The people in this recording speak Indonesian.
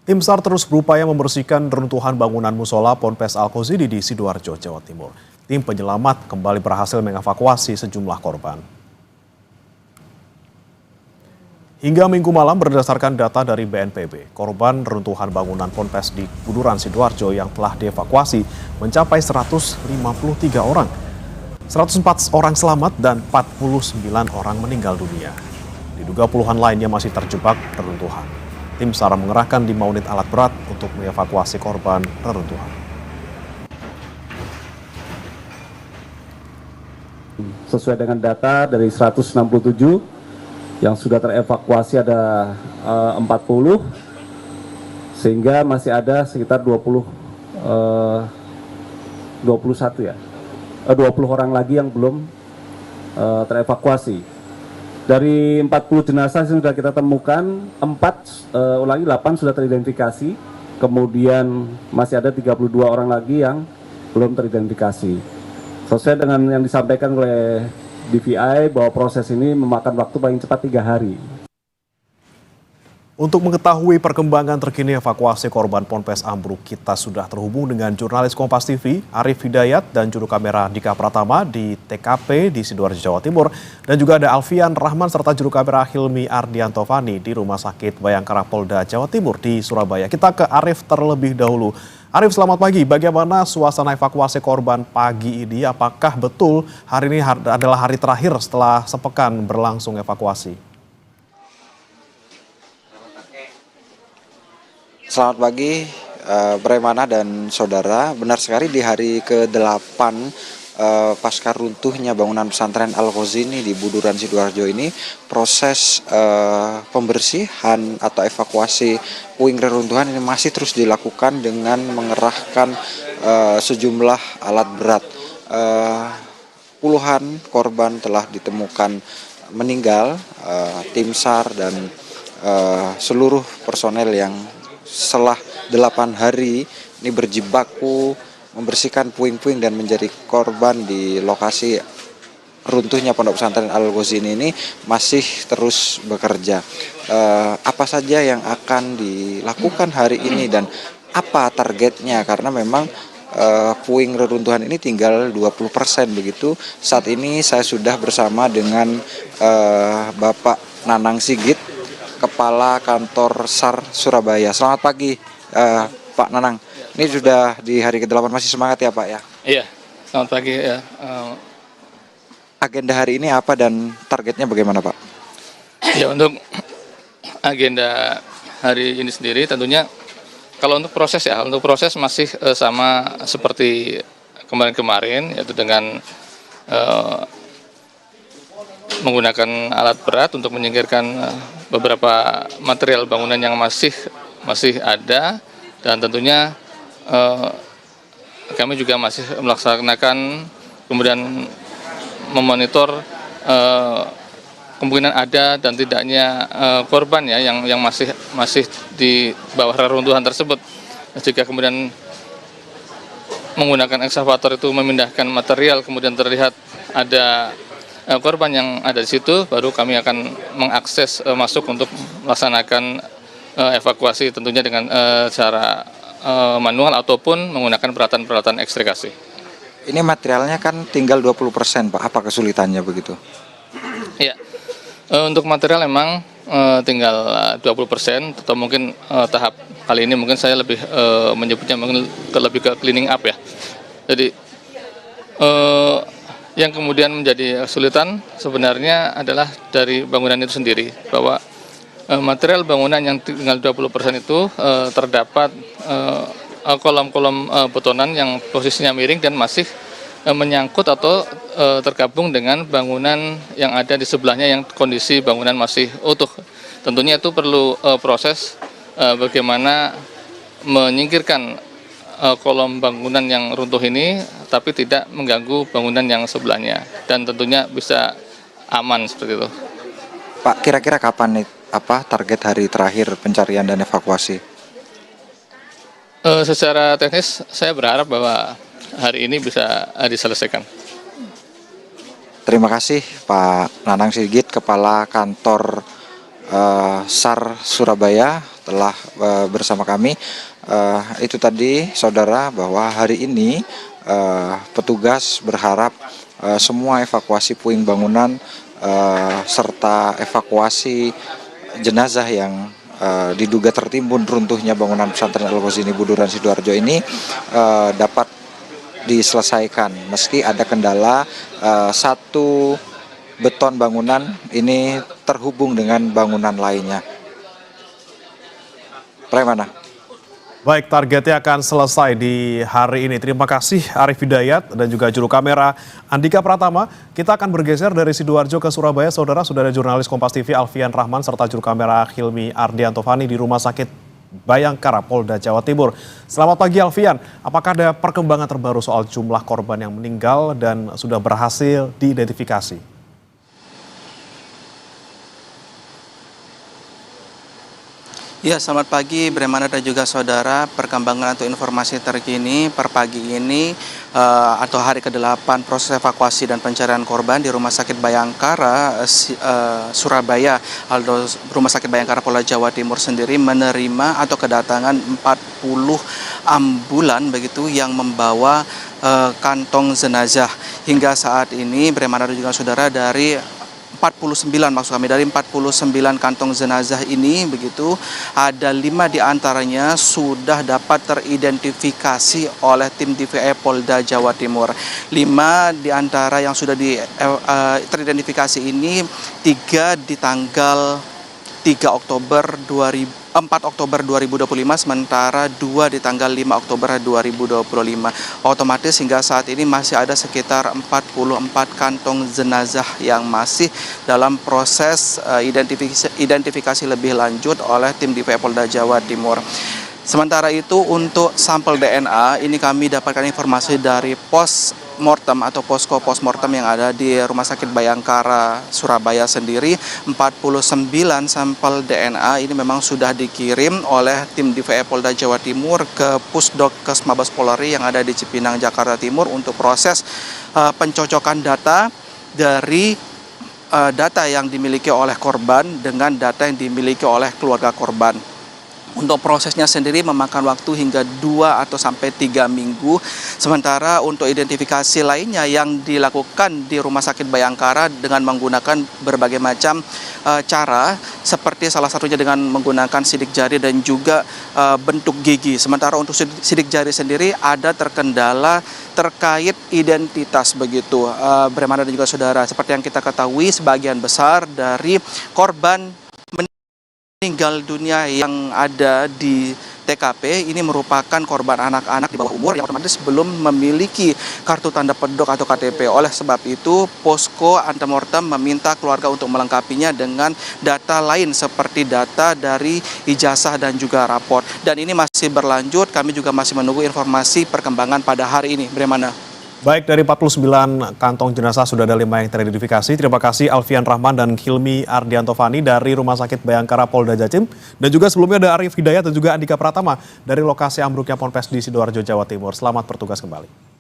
Tim SAR terus berupaya membersihkan reruntuhan bangunan musola Ponpes Al-Kozidi di Sidoarjo, Jawa Timur. Tim penyelamat kembali berhasil mengevakuasi sejumlah korban. Hingga Minggu malam berdasarkan data dari BNPB, korban reruntuhan bangunan Ponpes di Buduran, Sidoarjo yang telah dievakuasi mencapai 153 orang. 104 orang selamat dan 49 orang meninggal dunia. Diduga puluhan lainnya masih terjebak reruntuhan. Tim SAR mengerahkan 5 unit alat berat untuk mengevakuasi korban reruntuhan. Sesuai dengan data dari 167 yang sudah terevakuasi ada 40, sehingga masih ada sekitar 20 orang lagi yang belum terevakuasi. Dari 40 jenazah yang sudah kita temukan, 8 sudah teridentifikasi, kemudian masih ada 32 orang lagi yang belum teridentifikasi. Sesuai dengan yang disampaikan oleh DVI bahwa proses ini memakan waktu paling cepat 3 hari. Untuk mengetahui perkembangan terkini evakuasi korban Ponpes ambruk, kita sudah terhubung dengan jurnalis Kompas TV, Arif Hidayat, dan juru kamera Dika Pratama di TKP di Sidoarjo, Jawa Timur. Dan juga ada Alfian Rahman serta juru kamera Hilmi Ardiantovani di Rumah Sakit Bayangkara Polda Jawa Timur di Surabaya. Kita ke Arif terlebih dahulu. Arif, selamat pagi. Bagaimana suasana evakuasi korban pagi ini? Apakah betul hari ini adalah hari terakhir setelah sepekan berlangsung evakuasi? Selamat pagi, Bremana dan saudara. Benar sekali, di hari ke-8 pasca runtuhnya bangunan pesantren Al-Kozidi di Buduran, Sidoarjo ini, proses pembersihan atau evakuasi puing reruntuhan ini masih terus dilakukan dengan mengerahkan sejumlah alat berat. Puluhan korban telah ditemukan meninggal, tim SAR dan seluruh personel yang setelah 8 hari ini berjibaku membersihkan puing-puing dan menjadi korban di lokasi runtuhnya pondok pesantren Al-Kozidi ini masih terus bekerja. Apa saja yang akan dilakukan hari ini dan apa targetnya, karena memang puing reruntuhan ini tinggal 20% begitu. Saat ini saya sudah bersama dengan Bapak Nanang Sigit, Kepala Kantor SAR Surabaya. Selamat pagi, Pak Nanang. Ini sudah di hari ke-8, masih semangat ya Pak ya? Iya, selamat pagi ya. Agenda hari ini apa dan targetnya bagaimana Pak? Ya, untuk agenda hari ini sendiri tentunya kalau untuk proses masih sama seperti kemarin-kemarin, yaitu dengan menggunakan alat berat untuk menyingkirkan beberapa material bangunan yang masih ada, dan tentunya kami juga masih melaksanakan kemudian memonitor kemungkinan ada dan tidaknya korban ya yang masih di bawah reruntuhan tersebut. Jika kemudian menggunakan ekskavator itu memindahkan material kemudian terlihat ada korban yang ada di situ, baru kami akan mengakses masuk untuk melaksanakan evakuasi, tentunya dengan cara manual ataupun menggunakan peralatan-peralatan ekstrikasi. Ini materialnya kan tinggal 20% Pak, apa kesulitannya begitu? Ya, untuk material memang tinggal 20%, atau mungkin tahap kali ini mungkin saya lebih menyebutnya mungkin lebih ke cleaning up ya. Jadi yang kemudian menjadi kesulitan sebenarnya adalah dari bangunan itu sendiri, bahwa material bangunan yang tinggal 20% itu terdapat kolom-kolom betonan yang posisinya miring dan masih menyangkut atau tergabung dengan bangunan yang ada di sebelahnya yang kondisi bangunan masih utuh. Tentunya itu perlu proses bagaimana menyingkirkan kolom bangunan yang runtuh ini tapi tidak mengganggu bangunan yang sebelahnya, dan tentunya bisa aman seperti itu. Pak, kira-kira kapan nih target hari terakhir pencarian dan evakuasi? Secara teknis saya berharap bahwa hari ini bisa diselesaikan. Terima kasih Pak Nanang Sigit, Kepala Kantor SAR Surabaya. telah bersama kami. Itu tadi saudara, bahwa hari ini petugas berharap semua evakuasi puing bangunan serta evakuasi jenazah yang diduga tertimbun runtuhnya bangunan pesantren Al-Ghazini Buduran Sidoarjo ini dapat diselesaikan meski ada kendala satu beton bangunan ini terhubung dengan bangunan lainnya. Bagaimana? Baik, targetnya akan selesai di hari ini. Terima kasih Arief Hidayat dan juga juru kamera Andika Pratama. Kita akan bergeser dari Sidoarjo ke Surabaya. Saudara, sudah ada jurnalis Kompas TV Alfian Rahman serta juru kamera Hilmi Ardianto Fani di Rumah Sakit Bayangkara, Polda Jawa Timur. Selamat pagi Alfian, apakah ada perkembangan terbaru soal jumlah korban yang meninggal dan sudah berhasil diidentifikasi? Ya, selamat pagi Bremana dan juga saudara. Perkembangan atau informasi terkini per pagi ini atau hari ke-8 proses evakuasi dan pencarian korban di Rumah Sakit Bayangkara Surabaya, Rumah Sakit Bayangkara Polda Jawa Timur sendiri menerima atau kedatangan 40 ambulan begitu yang membawa kantong jenazah. Hingga saat ini Bremana dan juga saudara dari 49 dari 49 kantong jenazah ini begitu ada 5 diantaranya sudah dapat teridentifikasi oleh tim DVI Polda Jawa Timur. 5 diantara yang sudah teridentifikasi ini 3 di tanggal 4 Oktober 2025, sementara 2 di tanggal 5 Oktober 2025. Otomatis hingga saat ini masih ada sekitar 44 kantong jenazah yang masih dalam proses identifikasi lebih lanjut oleh tim DVI Polda Jawa Timur. Sementara itu untuk sampel DNA ini kami dapatkan informasi dari posko postmortem yang ada di Rumah Sakit Bayangkara Surabaya sendiri. 49 sampel DNA ini memang sudah dikirim oleh tim DVI Polda Jawa Timur ke Pusdokes Mabes Polri yang ada di Cipinang, Jakarta Timur untuk proses pencocokan data dari data yang dimiliki oleh korban dengan data yang dimiliki oleh keluarga korban. Untuk prosesnya sendiri memakan waktu hingga 2 atau sampai 3 minggu. Sementara untuk identifikasi lainnya yang dilakukan di Rumah Sakit Bayangkara dengan menggunakan berbagai macam cara, seperti salah satunya dengan menggunakan sidik jari dan juga bentuk gigi. Sementara untuk sidik jari sendiri ada terkendala terkait identitas begitu. Bremana dan juga saudara, seperti yang kita ketahui sebagian besar dari korban meninggal dunia yang ada di TKP ini merupakan korban anak-anak di bawah umur yang otomatis belum memiliki kartu tanda penduduk atau KTP. Oleh sebab itu, posko antemortem meminta keluarga untuk melengkapinya dengan data lain seperti data dari ijazah dan juga raport. Dan ini masih berlanjut, kami juga masih menunggu informasi perkembangan pada hari ini. Bagaimana? Baik, dari 49 kantong jenazah sudah ada 5 yang teridentifikasi. Terima kasih Alfian Rahman dan Hilmi Ardianto Fani dari Rumah Sakit Bayangkara Polda Jatim. Dan juga sebelumnya ada Arief Hidayat dan juga Andika Pratama dari lokasi ambruknya Ponpes di Sidoarjo, Jawa Timur. Selamat bertugas kembali.